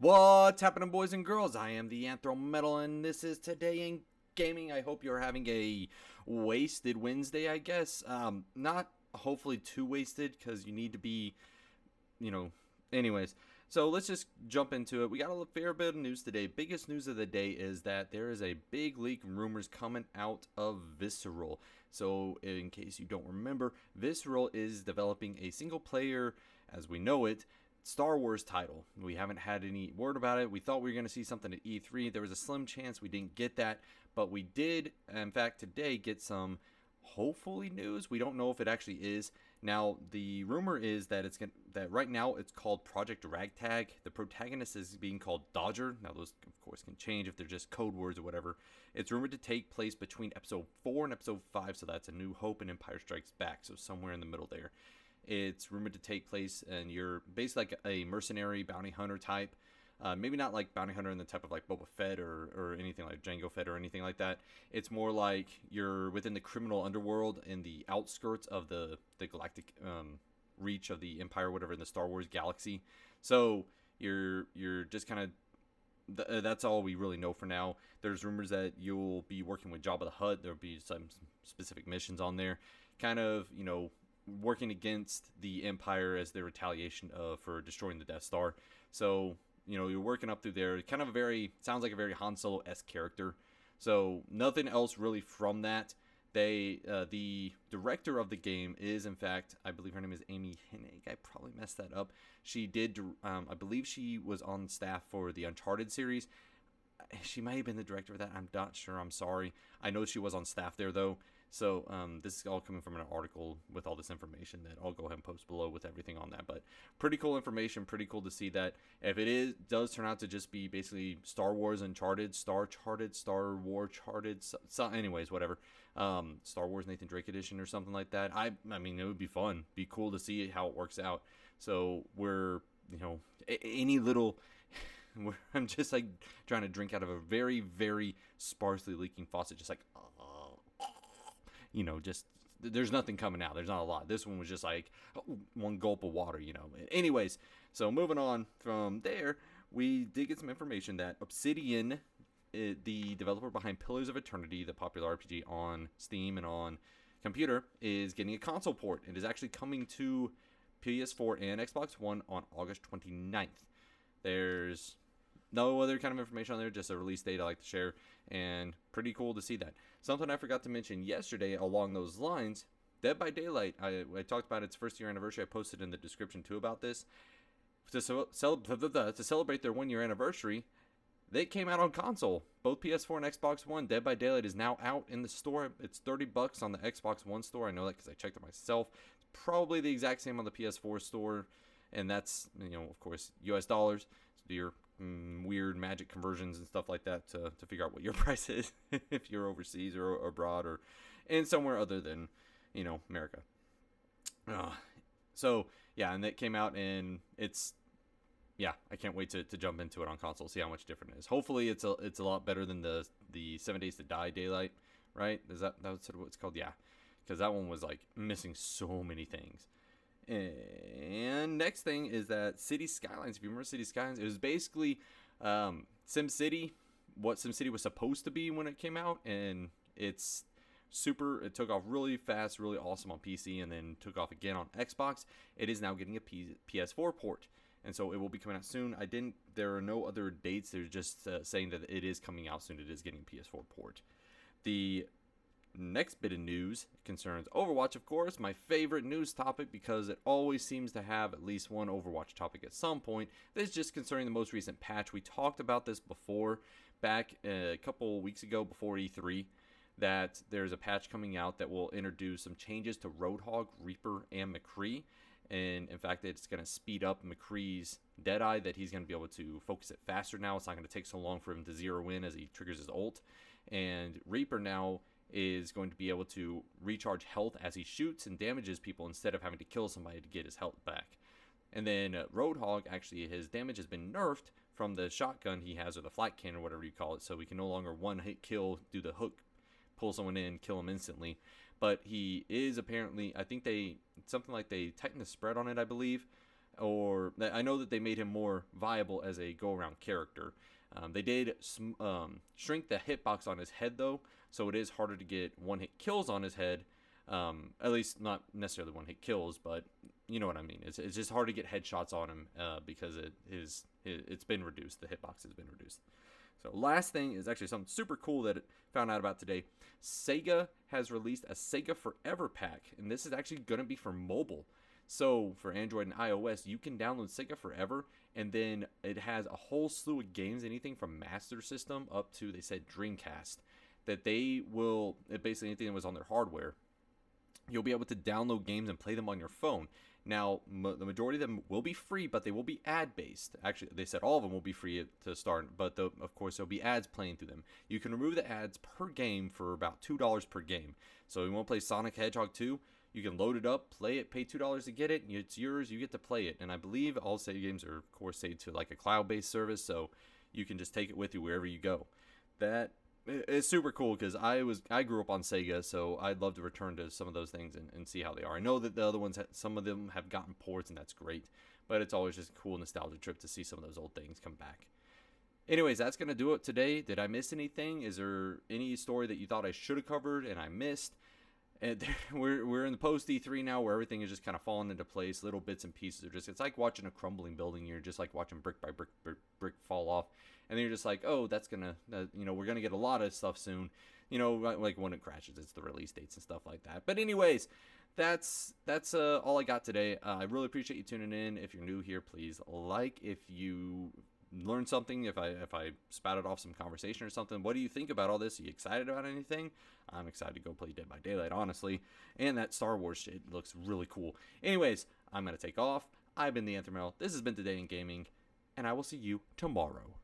What's happening, boys and girls? I am the Anthro Metal, and this is Today in Gaming. I hope you're having a wasted Wednesday, I guess. Not hopefully too wasted, because you need to be, you know, anyways. So let's just jump into it. We got a fair bit of news today. Biggest news of the day is that there is a big leak and rumors coming out of Visceral. So in case you don't remember, Visceral is developing a single player, as we know it, Star Wars title. We haven't had any word about it. We thought we were going to see something at E3. There was a slim chance we didn't get that, but we did, in fact, today get some hopefully news. We don't know if it actually is. Now, the rumor is that that right now it's called Project Ragtag. The protagonist is being called Dodger. Now, those of course can change if they're just code words or whatever. It's rumored to take place between Episode 4 and Episode 5, so that's A New Hope and Empire Strikes Back. So somewhere in the middle there. It's rumored to take place, and you're basically like a mercenary bounty hunter type. Maybe not like bounty hunter in the type of like Boba Fett or anything like Jango Fett or anything like that. It's more like you're within the criminal underworld in the outskirts of the galactic reach of the Empire, whatever, in the Star Wars galaxy. So you're just kind of that's all we really know for now. There's rumors that you'll be working with Jabba the Hutt. There'll be some specific missions on there, kind of, working against the Empire as their retaliation for destroying the Death Star. So, you're working up through there. Kind of sounds like a very Han Solo-esque character. So, nothing else really from that. The director of the game is, in fact, I believe her name is Amy Hennig. I probably messed that up. She did, I believe she was on staff for the Uncharted series. She might have been the director of that. I'm not sure. I'm sorry. I know she was on staff there, though. So this is all coming from an article with all this information that I'll go ahead and post below with everything on that. But pretty cool information. Pretty cool to see that. If it does turn out to just be basically Star Wars Uncharted, Star War Charted. So anyways, whatever. Star Wars Nathan Drake edition or something like that. I mean, it would be fun. Be cool to see how it works out. So we're, any little... I'm just like trying to drink out of a very, very sparsely leaking faucet, just like, just there's nothing coming out. There's not a lot. This one was just like one gulp of water, Anyways, so moving on from there, we did get some information that Obsidian, the developer behind Pillars of Eternity, the popular RPG on Steam and on computer, is getting a console port. It is actually coming to PS4 and Xbox One on August 29th. There's no other kind of information on there, just a release date I like to share, and pretty cool to see that. Something I forgot to mention yesterday along those lines, Dead by Daylight, I talked about its first year anniversary. I posted in the description too about this. To celebrate their 1 year anniversary, they came out on console, both PS4 and Xbox One. Dead by Daylight is now out in the store. It's $30 on the Xbox One store. I know that because I checked it myself. It's probably the exact same on the PS4 store, and that's, of course, US dollars. So do your weird magic conversions and stuff like that to figure out what your price is if you're overseas or abroad or in somewhere other than, America. So, yeah, and that came out, and it's, yeah, I can't wait to jump into it on console, see how much different it is. Hopefully it's a lot better than the 7 Days to Die Daylight, right? That's what it's called? Yeah, because that one was, like, missing so many things. And next thing is that City Skylines. If you remember City Skylines, it was basically SimCity, what SimCity was supposed to be when it came out, and it took off really fast, really awesome on PC, and then took off again on Xbox. It is now getting a PS4 port, and so it will be coming out soon. There are no other dates. They're just saying that it is coming out soon. It is getting a PS4 port. The next bit of news concerns Overwatch, of course, my favorite news topic, because it always seems to have at least one Overwatch topic at some point. This is just concerning the most recent patch. We talked about this before, back a couple weeks ago before E3, that there's a patch coming out that will introduce some changes to Roadhog, Reaper, and McCree. And in fact, it's going to speed up McCree's Deadeye, that he's going to be able to focus it faster now. It's not going to take so long for him to zero in as he triggers his ult. And Reaper now is going to be able to recharge health as he shoots and damages people instead of having to kill somebody to get his health back. And then Roadhog, actually, his damage has been nerfed from the shotgun he has, or the flat cannon, or whatever you call it, so he can no longer one-hit kill, do the hook, pull someone in, kill him instantly. But he is apparently, I think something like they tightened the spread on it, I believe, or I know that they made him more viable as a go-around character. They did shrink the hitbox on his head though, so it is harder to get one-hit kills on his head. At least not necessarily one-hit kills, but you know what I mean. It's just hard to get headshots on him because it's been reduced. The hitbox has been reduced. So last thing is actually something super cool that I found out about today. Sega has released a Sega Forever pack, and this is actually going to be for mobile. So for Android and iOS, you can download Sega Forever, and then it has a whole slew of games, anything from Master System up to, they said, Dreamcast, that they will, basically anything that was on their hardware, you'll be able to download games and play them on your phone. Now, the majority of them will be free, but they will be ad-based. Actually, they said all of them will be free to start, but of course, there'll be ads playing through them. You can remove the ads per game for about $2 per game. So you want to play Sonic Hedgehog 2, you can load it up, play it, pay $2 to get it, and it's yours, you get to play it. And I believe all Sega games are, of course, saved to like a cloud-based service, so you can just take it with you wherever you go. That it's super cool because I grew up on Sega, so I'd love to return to some of those things and see how they are. I know that the other ones, some of them have gotten ports, and that's great, but it's always just a cool nostalgia trip to see some of those old things come back. Anyways, that's going to do it today. Did I miss anything? Is there any story that you thought I should have covered and I missed? And we're in the post E3 now, where everything is just kind of falling into place. Little bits and pieces are just, it's like watching a crumbling building. You're just like watching brick by brick fall off, and then you're just like, oh, that's gonna, we're gonna get a lot of stuff soon. Like when it crashes, it's the release dates and stuff like that. But anyways, that's all I got today. I really appreciate you tuning in. If you're new here, please like. If you learn something, if I spouted off some conversation or something, what do you think about all this? Are you excited about anything? I'm excited to go play Dead by Daylight, honestly, and that Star Wars shit looks really cool. Anyways, I'm gonna take off. I've been the Anthromel. This has been Today in Gaming, and I will see you tomorrow.